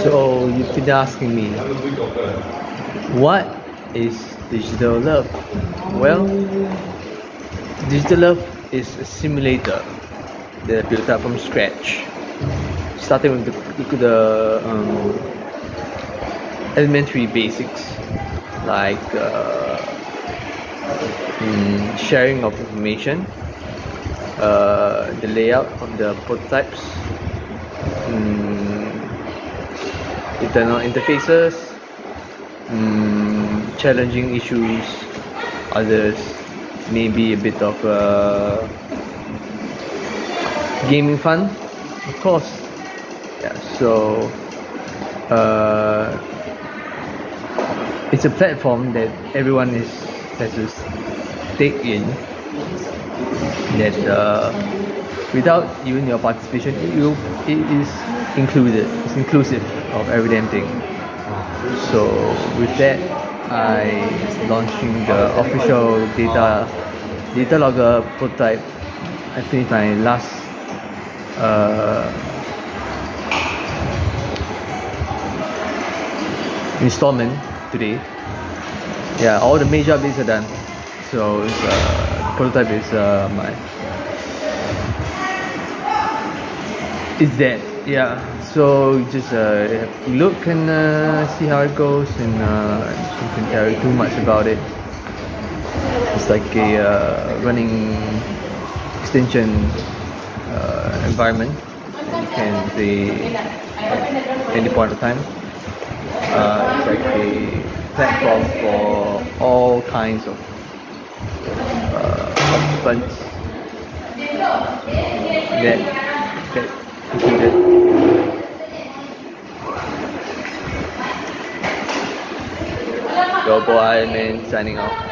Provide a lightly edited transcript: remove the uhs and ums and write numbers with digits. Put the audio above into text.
So you've been asking me, what is Digital Love? Well, Digital Love is a simulator that I built up from scratch, starting with the elementary basics like sharing of information, the layout of the prototypes, internal interfaces, challenging issues, others maybe a bit of gaming fun, of course. Yeah, so it's a platform that everyone has to stake in, that without even your participation, it is included. It's inclusive of every damn thing. So with that, I launching the official data logger prototype. I finished my last installment today. Yeah, all the major updates are done. So it's, prototype is is that. Yeah, so just look and see how it goes, and you can carry too much about it. It's like a running extension environment. You can say at any point of time. It's like a platform for all kinds of participants that included. Your boy Iron Man signing off.